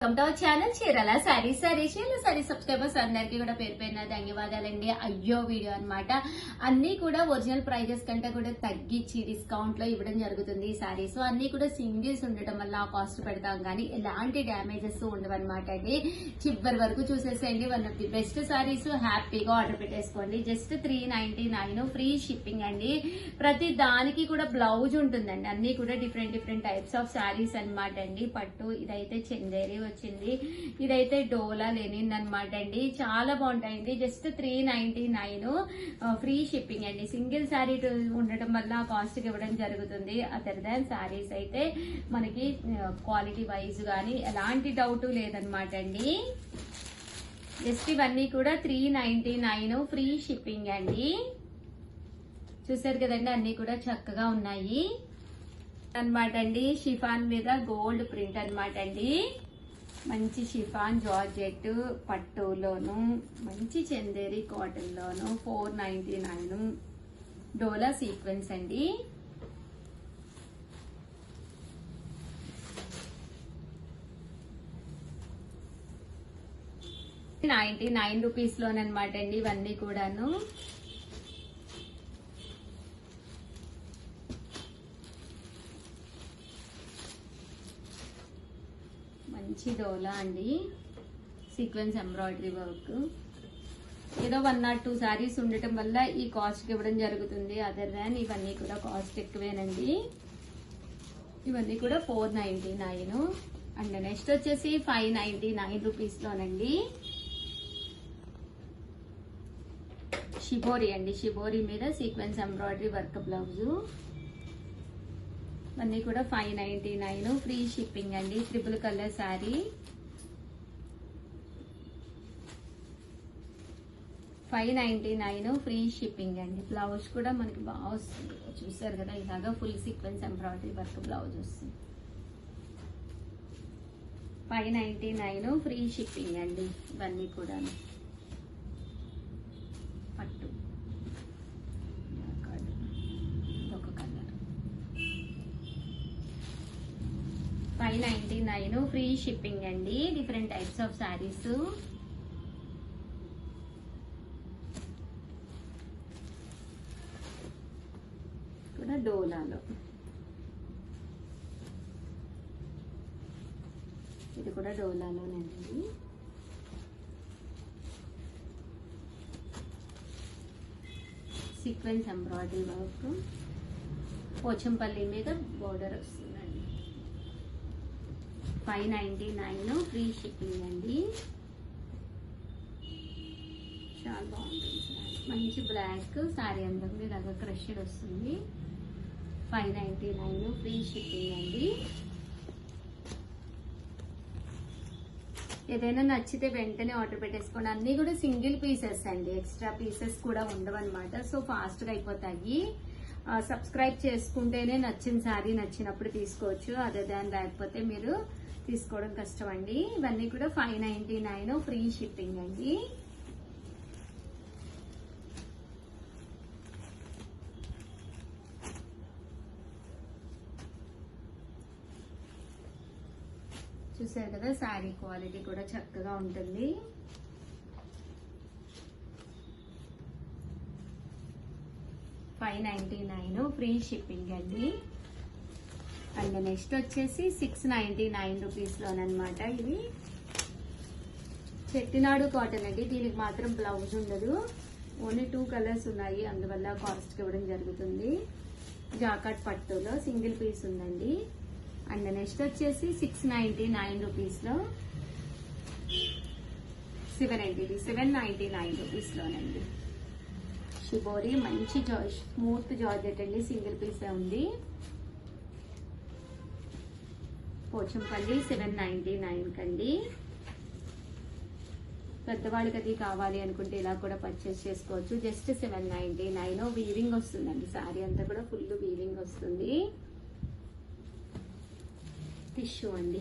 Welcome to our channel Chirala saris sorry subscribers అందరికీ కూడా పేరు పేరున ధన్యవాదాలండి. అయ్యో వీడియో అన్నమాట. అన్ని కూడా ఒరిజినల్ ప్రైజెస్ కంటే కూడా తగ్గించి డిస్కౌంట్ లో ఇవ్వడం జరుగుతుంది ఈ సారీస్. అన్ని కూడా సింగిల్స్ ఉండటం వల్ల కాస్ట్ పెడతాం కానీ ఎలాంటి డ్యామేజెస్ ఉండవన్నమాట అండి. చివరి వరకు చూసేసేయండి. One of the best saris. హ్యాపీగా ఆర్డర్ పెట్టేసుకోండి. జస్ట్ 399 ఫ్రీ షిప్పింగ్ అండి. ప్రతి దానికి కూడా బ్లౌజ్ ఉంటుందండి. అన్ని కూడా డిఫరెంట్ టైప్స్ ఆఫ్ సారీస్ అన్నమాట అండి. పట్టు, ఇదైతే చందేరి వచ్చింది, ఇదైతే డోలా లెనిన్ అనమాట అండి. చాలా బాగుంటాయండి. జస్ట్ 399 ఫ్రీ షిప్పింగ్ అండి. సింగిల్ శారీ ఉండటం వల్ల కాస్ట్ ఇవ్వడం జరుగుతుంది. అదర్ దాన్ శారీస్ అయితే మనకి క్వాలిటీ వైజ్ గానీ ఎలాంటి డౌట్ లేదనమాట అండి. జస్ట్ ఇవన్నీ కూడా 399 ఫ్రీ షిప్పింగ్ అండి. చూసారు కదండి, అన్ని కూడా చక్కగా ఉన్నాయి అనమాట అండి. షిఫాన్ మీద గోల్డ్ ప్రింట్ అనమాట అండి. మంచి షిఫాన్ జార్జెట్ పట్టులోను, మంచి చందేరి కాటన్ లోను 499 డోలా సీక్వెన్స్ అండి. ₹99 లోనమాట అండి ఇవన్నీ కూడాను. మంచి డోలా అండి, సీక్వెన్స్ ఎంబ్రాయిడరీ వర్క్. ఏదో 1 or 2 శారీస్ ఉండటం వల్ల ఈ కాస్ట్ ఇవ్వడం జరుగుతుంది. అదర్ దాన్ ఇవన్నీ కూడా కాస్ట్ ఎక్కువేనండి. ఇవన్నీ కూడా 499. అండ్ నెక్స్ట్ వచ్చేసి ₹599 లోనండి. షిబోరి అండి. షిబోరి మీద సీక్వెన్స్ ఎంబ్రాయిడరీ వర్క్ బ్లౌజ్. అన్నీ కూడా ₹599 ఫ్రీ షిప్పింగ్ అండి. Triple colour sari. ₹599 free shipping అండి. బ్లౌజ్ కూడా మనకి బాగా వస్తుంది. చూసారు కదా, ఇలాగా full sequence embroidery work blouse వస్తుంది. ₹599 ఫ్రీ షిప్పింగ్ అండి. ఇవన్నీ కూడా పట్టు ₹599 ఫ్రీ షిప్పింగ్ అండి. Different types of saris. కూడా డోలాలో, ఇది కూడా డోలాలోనండి. సీక్వెన్స్ ఎంబ్రాయిడరీ వర్క్, పోచంపల్లి మీద బోర్డర్ వస్తుందండి. ₹599 ఫ్రీ షిప్పింగ్ అండి. చాలా బాగుంటుంది సారీ. మంచి బ్లాక్ శారీ అందరం ఇలాగా క్రష్డ్ వస్తుంది. ₹599 ఫ్రీ షిప్పింగ్ అండి. ఏదైనా నచ్చితే వెంటనే ఆర్డర్ పెట్టేసుకోండి. అన్ని కూడా సింగిల్ పీసెస్ అండి. ఎక్స్ట్రా పీసెస్ కూడా ఉండవన్నమాట. సో ఫాస్ట్ గా అయిపోతాయి. సబ్స్క్రైబ్ చేసుకుంటేనే నచ్చిన శారీ నచ్చినప్పుడు తీసుకోవచ్చు. అదే దాని లేకపోతే మీరు తీసుకోవడం కష్టం అండి. ఇవన్నీ కూడా ₹599 ఫ్రీ షిప్పింగ్ అండి. చూసారు కదా, శారీ క్వాలిటీ కూడా చక్కగా ఉంటుంది. ₹599 ఫ్రీ షిప్పింగ్ అండి. అండ్ నెక్స్ట్ వచ్చేసి ₹699 లోనమాట. ఇది చెట్టినాడు కాటన్ అండి. దీనికి మాత్రం బ్లౌజ్ ఉండదు. ఓన్లీ 2 కలర్స్ ఉన్నాయి, అందువల్ల కాస్ట్ ఇవ్వడం జరుగుతుంది. జాకాట్ పట్టులో సింగిల్ పీస్ ఉందండి. అండ్ నెక్స్ట్ వచ్చేసి ₹699 లో ₹799 లోనండి. షిబోరి మంచి స్మూత్ జార్జెట్ అండి. సింగిల్ పీస్ ఉంది. పోచంపల్లి $799 కండి. పెద్దవాళ్ళకి అది కావాలి అనుకుంటే ఇలా కూడా పర్చేస్ చేసుకోవచ్చు. జస్ట్ $799. వీవింగ్ వస్తుందండి. శారీ అంతా కూడా ఫుల్ వీవింగ్ వస్తుంది. టిష్యూ అండి.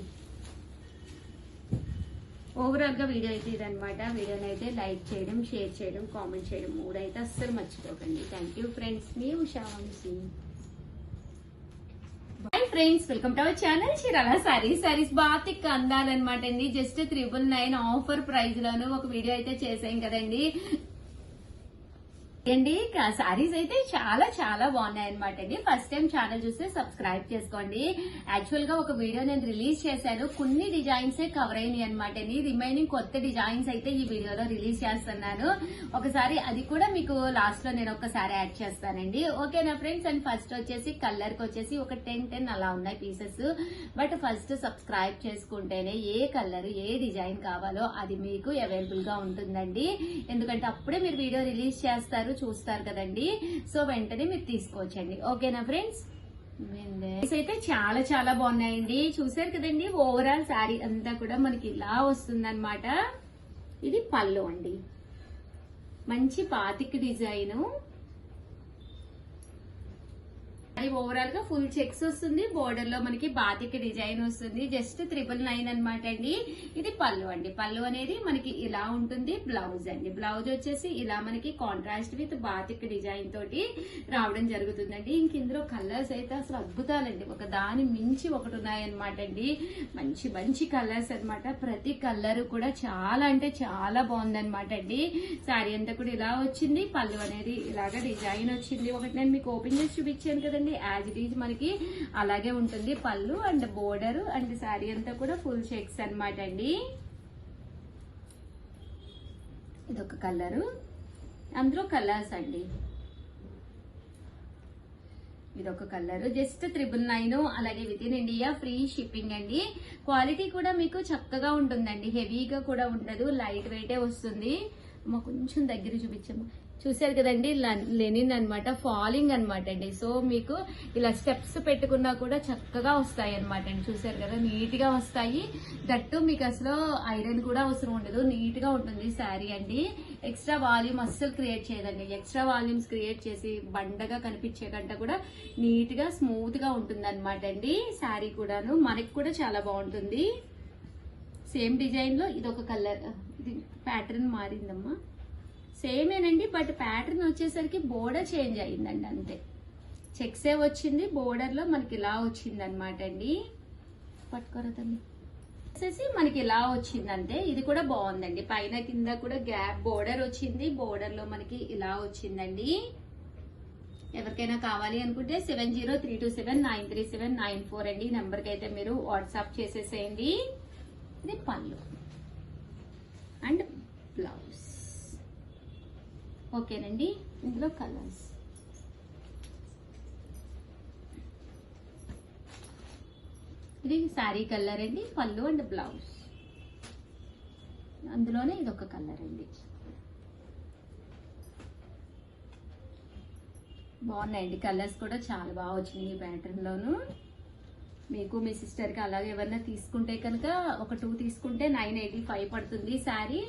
ఓవరాల్ గా వీడియో అయితే ఇదనమాట. వీడియోని అయితే లైక్ చేయడం, షేర్ చేయడం, కామెంట్ చేయడం 3 అయితే అస్సలు మర్చిపోకండి. Thank you friends. మీ Usha Vamshi. Bye friends. Friends, welcome to our channel Chirala saris batik అందాలన్నమాట అండి. జస్ట్ 999 ఆఫర్ ప్రైస్ లోను ఒక వీడియో అయితే చేసాం కదండి అండి. సారీస్ అయితే చాలా చాలా బాగున్నాయి అనమాట అండి. ఫస్ట్ టైం ఛానల్ చూస్తే సబ్స్క్రైబ్ చేసుకోండి. యాక్చువల్ గా ఒక వీడియో నేను రిలీజ్ చేశాను, కొన్ని డిజైన్స్ కవర్ అయినాయి అనమాట అండి. రిమైనింగ్ కొత్త డిజైన్స్ అయితే ఈ వీడియోలో రిలీజ్ చేస్తున్నాను. ఒకసారి అది కూడా మీకు లాస్ట్ లో నేను ఒకసారి యాడ్ చేస్తానండి. ఓకేనా ఫ్రెండ్స్? అండ్ ఫస్ట్ వచ్చేసి కలర్ కి వచ్చేసి ఒక 10 అలా ఉన్నాయి పీసెస్. బట్ ఫస్ట్ సబ్స్క్రైబ్ చేసుకుంటేనే ఏ కలర్ ఏ డిజైన్ కావాలో అది మీకు అవైలబుల్ గా ఉంటుందండి. ఎందుకంటే అప్పుడే మీరు వీడియో రిలీజ్ చేస్తారు, చూస్తారు కదండి. సో వెంటనే మీరు తీసుకోవచ్చండి. ఓకేనా ఫ్రెండ్స్? అయితే చాలా చాలా బాగున్నాయండి. చూసారు కదండి. ఓవరాల్ శారీ అంతా కూడా మనకి ఇలా వస్తుందన్నమాట. ఇది పళ్ళు అండి, మంచి బాతిక్ డిజైన్. ఓవరాల్ గా ఫుల్ చెక్స్ వస్తుంది. బోర్డర్ లో మనకి బాతిక్ డిజైన్ వస్తుంది. జస్ట్ 999 అనమాట అండి. ఇది పళ్ళు అండి. పళ్ళు అనేది మనకి ఇలా ఉంటుంది. బ్లౌజ్ అండి, బ్లౌజ్ వచ్చేసి ఇలా మనకి కాంట్రాస్ట్ విత్ బాతిక్ డిజైన్ తోటి రావడం జరుగుతుందండి. ఇంక ఇందులో కలర్స్ అయితే అసలు అద్భుతాలండి, ఒక దాని మించి ఒకటి ఉన్నాయన్నమాట అండి. మంచి మంచి కలర్స్ అనమాట. ప్రతి కలర్ కూడా చాలా అంటే చాలా బాగుందన్నమాట అండి. శారీ అంతా కూడా ఇలా వచ్చింది. పళ్ళు అనేది ఇలాగ డిజైన్ వచ్చింది. ఒకటి నేను మీకు ఓపెన్ చేసి చూపించాను కదండి. యాజ్ ఇట్ ఈజ్ మనకి అలాగే ఉంటుంది పళ్ళు అండ్ బోర్డర్ అండ్ శారీ అంతా కూడా ఫుల్ చెక్స్ అన్నమాట అండి. ఇదొక కలరు, అందులో కలర్స్ అండి. ఇదొక కలర్, జస్ట్ 999. అలాగే with in India free shipping అండి. క్వాలిటీ కూడా మీకు చక్కగా ఉంటుందండి, హెవీగా కూడా ఉండదు, లైట్ వెయిటే వస్తుంది. కొంచెం దగ్గర చూపించాము. చూసారు కదండి, లెనిన్ అన్నమాట, ఫాలింగ్ అన్నమాట అండి. సో మీకు ఇలా స్టెప్స్ పెట్టుకున్నా కూడా చక్కగా వస్తాయి అనమాట అండి. చూసారు కదా, నీట్ గా వస్తాయి. దట్టు మీకు అసలు ఐరన్ కూడా అవసరం ఉండదు, నీట్ గా ఉంటుంది శారీ అండి. ఎక్స్ట్రా వాల్యూమ్ అస్సలు క్రియేట్ చేయదండి. ఎక్స్ట్రా వాల్యూమ్స్ క్రియేట్ చేసి బండగా కనిపించే కంటే కూడా నీట్ గా స్మూత్ గా ఉంటుంది అనమాట అండి. శారీ కూడాను మనకి కూడా చాలా బాగుంటుంది. సేమ్ డిజైన్ లో ఇదొక కలర్, ఇది ప్యాటర్న్ మారిందమ్మా, సేమేనండి. బట్ ప్యాటర్న్ వచ్చేసరికి బోర్డర్ చేంజ్ అయిందండి, అంతే. చెక్సే వచ్చింది, బోర్డర్ లో మనకి ఇలా వచ్చింది అనమాట అండి. పట్టుకోరా తల్లి, వచ్చేసి మనకి ఇలా వచ్చింది అంతే. ఇది కూడా బాగుందండి, పైన కింద కూడా గ్యాప్ బోర్డర్ వచ్చింది. బోర్డర్ లో మనకి ఇలా వచ్చిందండి. ఎవరికైనా కావాలి అనుకుంటే 7032793794 అండి. ఈ నెంబర్ కి అయితే మీరు వాట్సాప్ చేసేసేయండి. ఇది పళ్ళు అండ్ బ్లౌజ్. ఓకేనండి. ఇందులో కలర్స్, ఇది శారీ కలర్ అండి. పళ్ళు అండ్ బ్లౌజ్, అందులోనే ఇదొక కలర్ అండి. బాగున్నాయండి కలర్స్ కూడా చాలా బాగా వచ్చినాయి ఈ ప్యాటర్న్ లోను. మీకు మీ సిస్టర్ కి అలాగే ఎవరైనా తీసుకుంటే కనుక ఒక 2 తీసుకుంటే 985 పడుతుంది శారీ.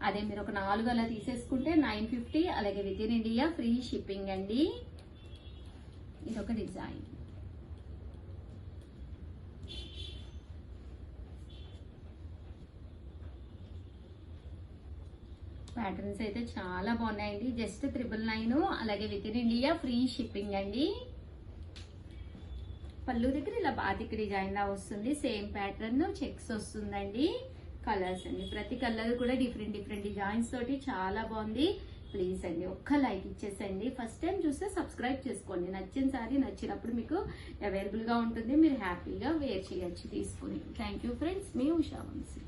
అదే మీరు ఒక 4 అలా తీసేసుకుంటే 950. అలాగే with in India free shipping అండి. ఇదొక డిజైన్. ప్యాటర్న్స్ అయితే చాలా బాగున్నాయండి. జస్ట్ 999. అలాగే with in India free shipping అండి. పళ్ళు దగ్గర ఇలా బాతిక్ డిజైన్ లా వస్తుంది. సేమ్ ప్యాటర్న్ చెక్స్ వస్తుందండి. కలర్స్ అండి, ప్రతి కలర్ కూడా డిఫరెంట్ డిఫరెంట్ డిజైన్స్ తోటి చాలా బాగుంది. ప్లీజ్ అండి ఒక్క లైక్ ఇచ్చేసండి. ఫస్ట్ టైం చూస్తే సబ్స్క్రైబ్ చేసుకోండి. నచ్చిన సారీ నచ్చినప్పుడు మీకు అవైలబుల్ గా ఉంటుంది, మీరు హ్యాపీగా వేర్ చేయొచ్చు తీసుకుని. థ్యాంక్ యూ ఫ్రెండ్స్, మీ ఉషా వంశీ.